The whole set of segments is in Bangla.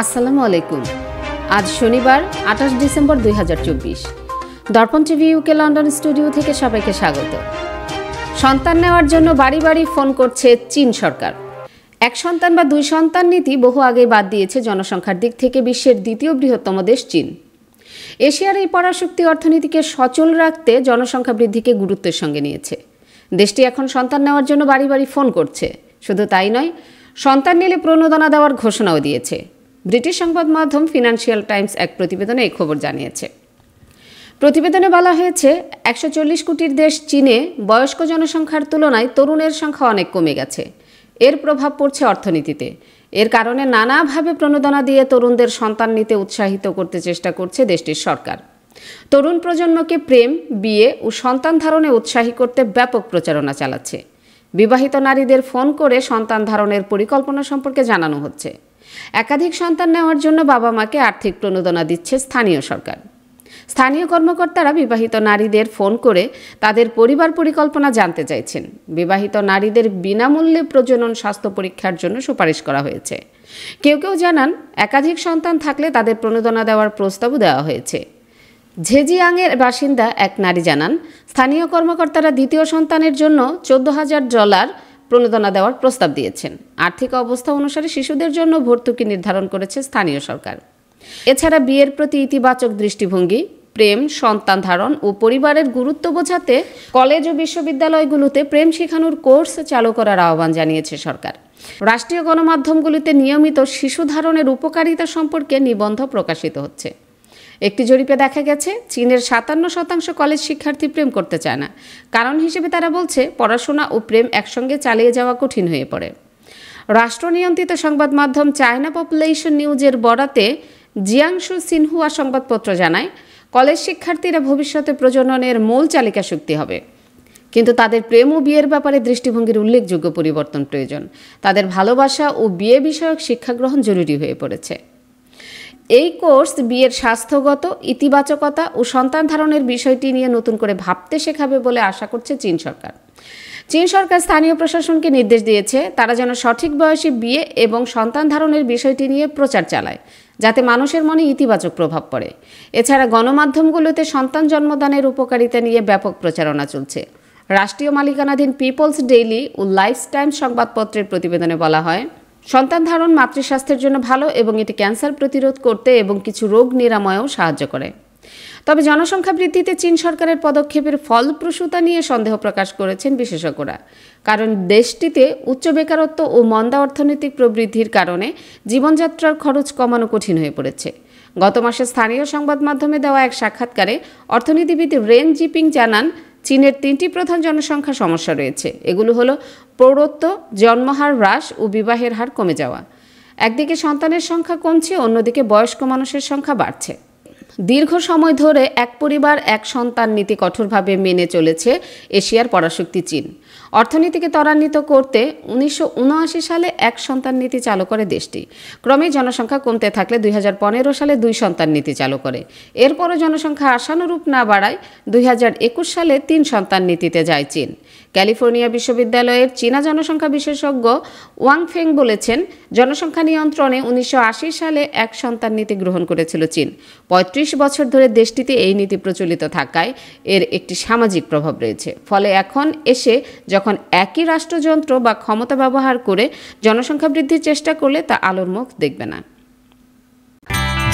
আসসালামু আলাইকুম। আজ শনিবার ২৮ ডিসেম্বর ২০২৪। দর্পণ টিভি ইউকে লন্ডন স্টুডিও থেকে সবাইকে স্বাগত। সন্তান নেওয়ার জন্য বাড়ি বাড়ি ফোন করছে চীন সরকার। এক সন্তান বা দুই সন্তান নীতি বহু আগেই বাদ দিয়েছে জনসংখ্যার দিক থেকে বিশ্বের দ্বিতীয় বৃহত্তম দেশ চীন। এশিয়ার এই পরাশক্তি অর্থনীতিকে সচল রাখতে জনসংখ্যা বৃদ্ধিকে গুরুত্বের সঙ্গে নিয়েছে। দেশটি এখন সন্তান নেওয়ার জন্য বাড়ি বাড়ি ফোন করছে। শুধু তাই নয়, সন্তান নিলে প্রণোদনা দেওয়ার ঘোষণাও দিয়েছে। ব্রিটিশ সংবাদ মাধ্যম ফিনান্সিয়াল টাইমস এক প্রতিবেদনে এই খবর জানিয়েছে। প্রতিবেদনে বলা হয়েছে, ১৪০ কোটির দেশ চীনে বয়স্ক জনসংখ্যার তুলনায় তরুণের সংখ্যা অনেক কমে গেছে। এর প্রভাব পড়ছে অর্থনীতিতে। এর কারণে নানাভাবে প্রণোদনা দিয়ে তরুণদের সন্তান নিতে উৎসাহিত করতে চেষ্টা করছে দেশটির সরকার। তরুণ প্রজন্মকে প্রেম, বিয়ে ও সন্তান ধারণে উৎসাহী করতে ব্যাপক প্রচারণা চালাচ্ছে। বিবাহিত নারীদের ফোন করে সন্তান ধারণের পরিকল্পনা সম্পর্কে জানানো হচ্ছে। একাধিক সন্তান নেওয়ার জন্য বাবা মাকে আর্থিক প্রণোদনা দিচ্ছে স্থানীয় সরকার। স্থানীয় কর্মকর্তারা বিবাহিত নারীদের ফোন করে তাদের পরিবার পরিকল্পনা জানতে চাইছেন। বিবাহিত নারীদের বিনামূল্যে প্রজনন স্বাস্থ্য পরীক্ষার জন্য সুপারিশ করা হয়েছে। কেউ কেউ জানান, একাধিক সন্তান থাকলে তাদের প্রণোদনা দেওয়ার প্রস্তাবও দেওয়া হয়েছে। ঝেজিয়াংয়ের বাসিন্দা এক নারী জানান, স্থানীয় কর্মকর্তারা দ্বিতীয় সন্তানের জন্য $১৪,০০০ প্রণোদনা দেওয়ার প্রস্তাব দিয়েছেন। আর্থিক অবস্থা অনুসারে শিশুদের জন্য ভর্তুকি নির্ধারণ করেছে স্থানীয় সরকার। এছাড়া বিয়ের প্রতি ইতিবাচক দৃষ্টিভঙ্গি, প্রেম, সন্তান ধারণ ও পরিবারের গুরুত্ব বোঝাতে কলেজ ও বিশ্ববিদ্যালয়গুলোতে প্রেম শেখানোর কোর্স চালু করার আহ্বান জানিয়েছে সরকার। রাষ্ট্রীয় গণমাধ্যমগুলিতে নিয়মিত শিশু ধারণের উপকারিতা সম্পর্কে নিবন্ধ প্রকাশিত হচ্ছে। একটি জরিপে দেখা গেছে, চীনের ৫৭% কলেজ শিক্ষার্থী প্রেম করতে চায় না। কারণ হিসেবে তারা বলছে, পড়াশোনা ও প্রেম একসঙ্গে চালিয়ে যাওয়া কঠিন হয়ে পড়ে। রাষ্ট্র নিয়ন্ত্রিত সংবাদ মাধ্যম চায়না পপুলেশন নিউজের বরাতে জিয়াংশু সিনহুয়া সংবাদপত্র জানায়, কলেজ শিক্ষার্থীরা ভবিষ্যতে প্রজননের মূল চালিকা শক্তি হবে। কিন্তু তাদের প্রেম ও বিয়ের ব্যাপারে দৃষ্টিভঙ্গির উল্লেখযোগ্য পরিবর্তন প্রয়োজন। তাদের ভালোবাসা ও বিয়ে বিষয়ক শিক্ষা গ্রহণ জরুরি হয়ে পড়েছে। এই কোর্স বিয়ের স্বাস্থ্যগত ইতিবাচকতা ও সন্তান ধারণের বিষয়টি নিয়ে নতুন করে ভাবতে শেখাবে বলে আশা করছে চীন সরকার। চীন সরকার স্থানীয় প্রশাসনকে নির্দেশ দিয়েছে, তারা যেন সঠিক বয়সে বিয়ে এবং সন্তান ধারণের বিষয়টি নিয়ে প্রচার চালায়, যাতে মানুষের মনে ইতিবাচক প্রভাব পড়ে। এছাড়া গণমাধ্যমগুলোতে সন্তান জন্মদানের উপকারিতা নিয়ে ব্যাপক প্রচারণা চলছে। রাষ্ট্রীয় মালিকানাধীন পিপলস ডেইলি ও লাইফ টাইমস সংবাদপত্রের প্রতিবেদনে বলা হয়, সন্তান ধারণ মাতৃস্বাস্থ্যের জন্য ভালো এবং এটি ক্যান্সার প্রতিরোধ করতে এবং কিছু রোগ নিরাময়েও সাহায্য করে। তবে জনসংখ্যা বৃদ্ধিতে চীন সরকারের পদক্ষেপের ফলপ্রসূতা নিয়ে সন্দেহ প্রকাশ করেছেন বিশেষজ্ঞরা। কারণ দেশটিতে উচ্চ বেকারত্ব ও মন্দা অর্থনৈতিক প্রবৃদ্ধির কারণে জীবনযাত্রার খরচ কমানো কঠিন হয়ে পড়েছে। গত মাসে স্থানীয় সংবাদ মাধ্যমে দেওয়া এক সাক্ষাৎকারে অর্থনীতিবিদ রেন জিপিং জানান, চীনের ৩টি প্রধান জনসংখ্যা সমস্যা রয়েছে। এগুলো হলো প্রৌঢ়ত্ব, জন্মহার হ্রাস ও বিবাহের হার কমে যাওয়া। একদিকে সন্তানের সংখ্যা কমছে, অন্যদিকে বয়স্ক মানুষের সংখ্যা বাড়ছে। দীর্ঘ সময় ধরে এক পরিবার এক সন্তান নীতি কঠোরভাবে মেনে চলেছে এশিয়ার পরাশক্তি চীন। অর্থনীতিকে ত্বরান্বিত করতে ১৯৭৯ সালে এক সন্তান নীতি চালু করে দেশটি। ক্রমেই জনসংখ্যা কমতে থাকলে ২০১৫ সালে ২ সন্তান নীতি চালু করে। এরপরও জনসংখ্যা আশানুরূপ না বাড়ায় ২০২১ সালে ৩ সন্তান নীতিতে যায় চীন। ক্যালিফোর্নিয়া বিশ্ববিদ্যালয়ের চীনা জনসংখ্যা বিশেষজ্ঞ ওয়াং ফেং বলেছেন, জনসংখ্যা নিয়ন্ত্রণে ১৯৮০ সালে এক সন্তান নীতি গ্রহণ করেছিল চীন। ৩৫ বছর ধরে দেশটিতে এই নীতি প্রচলিত থাকায় এর একটি সামাজিক প্রভাব রয়েছে। ফলে এখন এসে যখন একই রাষ্ট্রযন্ত্র বা ক্ষমতা ব্যবহার করে জনসংখ্যা বৃদ্ধির চেষ্টা করলে তা আলোর মুখ দেখবে না।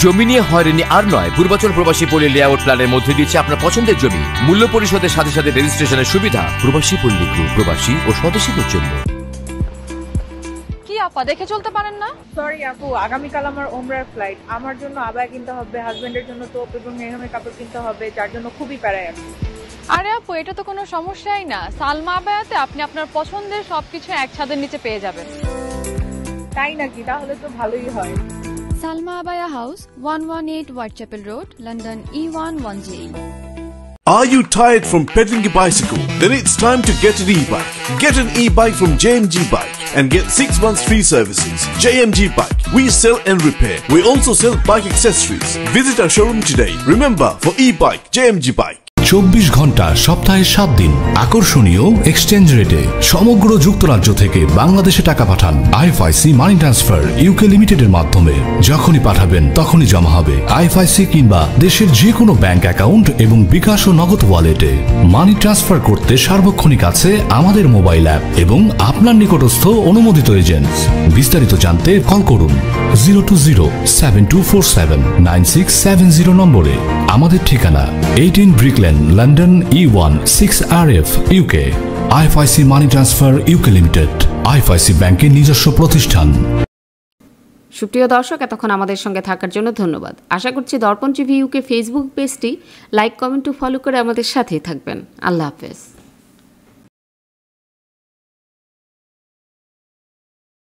জমি নিয়ে হয়রানি আর নয়। পূর্বাচল প্রবাসী পল্লী লেআউট প্ল্যানের মধ্যে দিচ্ছে আপনার পছন্দের জমি মূল্য পরিশোধের সাথে সাথে রেজিস্ট্রেশনের সুবিধা। প্রবাসী পল্লী গ্রুপ, প্রবাসী ও স্বদেশীদের জন্য। কি আপা, দেখে চলতে পারেন না? সরি আপু, আগামীকাল আমার ওমরার ফ্লাইট। আমার জন্য আবায়া কিনতে হবে, হাজবেন্ডের জন্য টোপ এবং মেহরামের কাপড় কিনতে হবে, যার জন্য খুবই প্যারায় আছি। আরে আপু, এটা তো কোনো সমস্যাই না। সালমা আবায়াতে আপনি আপনার পছন্দের সবকিছু এক ছাদের নিচে পেয়ে যাবেন। তাই নাকি? তাহলে তো ভালোই হয়। Salma Abaya House, 118 Whitechapel Road, London E110. Are you tired from pedaling a bicycle? Then it's time to get an e-bike. Get an e-bike from JMG Bike and get 6 months free services. JMG Bike. We sell and repair. We also sell bike accessories. Visit our showroom today. Remember, for e-bike, JMG Bike. 24 ঘন্টা সপ্তাহে 7 দিন আকর্ষণীয় এক্সচেঞ্জ রেটে সমগ্র যুক্তরাজ্য থেকে বাংলাদেশে টাকা পাঠান আইএফআইসি মানি ট্রান্সফার ইউকে লিমিটেডের মাধ্যমে। যখনই পাঠাবেন তখনই জমা হবে আইএফআইসি কিংবা দেশের যে কোনো ব্যাংক অ্যাকাউন্ট এবং বিকাশ ও নগদ ওয়ালেটে। মানি ট্রান্সফার করতে সার্বক্ষণিক আছে আমাদের মোবাইল অ্যাপ এবং আপনার নিকটস্থ অনুমোদিত এজেন্ট। বিস্তারিত জানতে কল করুন 020-7247-9670 নম্বরে। আমাদের ঠিকানা 18 Brick Lane, London E1 6RF UK। IFIC money transfer UK limited, IFIC ব্যাংকের নিজস্ব প্রতিষ্ঠান। সুপ্রিয় দর্শক, এতক্ষণ আমাদের সঙ্গে থাকার জন্য ধন্যবাদ। আশা করছি দর্পণ টিভি ইউকে ফেসবুক পেজটি লাইক, কমেন্ট ও ফলো করে আমাদের সাথেই থাকবেন। আল্লাহ হাফেজ।